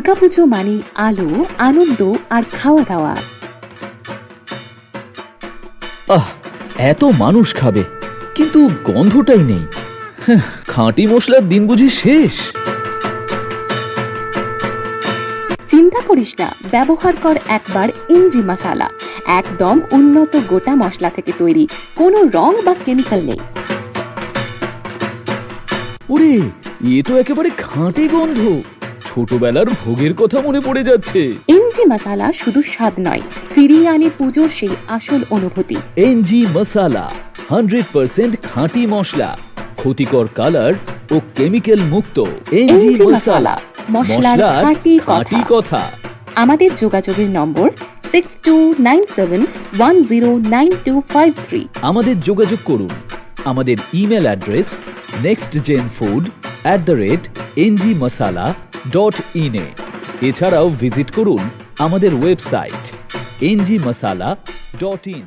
দুর্গাপুজো মানে আলো, আনন্দ আর খাওয়া দাওয়া। এত মানুষ খাবে কিন্তু গন্ধটাই নেই। খাঁটি মশলার দিন বুঝি শেষ? চিন্তা করিস না, ব্যবহার কর একবার ইঞ্জি মশালা। একদম উন্নত গোটা মশলা থেকে তৈরি, কোনো রং বা কেমিক্যাল নেই। ওরে, এ তো একেবারে খাঁটি গন্ধ। ছোটবেলার ভোগের কথা মনে পড়ে যাচ্ছে। ইঞ্জি মশালা শুধু স্বাদ নয়, ফিরিয়ে আনে পুজোর সেই আসল অনুভূতি। এনজি মশালা 100% খাঁটি মশলা, ক্ষতিকর কালার ও কেমিক্যাল মুক্ত। এনজি মশালা, মশলার খাঁটি কথা। আমাদের যোগাযোগের নম্বর 6297109253। আমাদের যোগাযোগ করুন। আমাদের ইমেল অ্যাড্রেস nextgenfood@ngmasala.in এ। এছাড়াও ভিজিট করুন আমাদের ওয়েবসাইট ngmasala.in।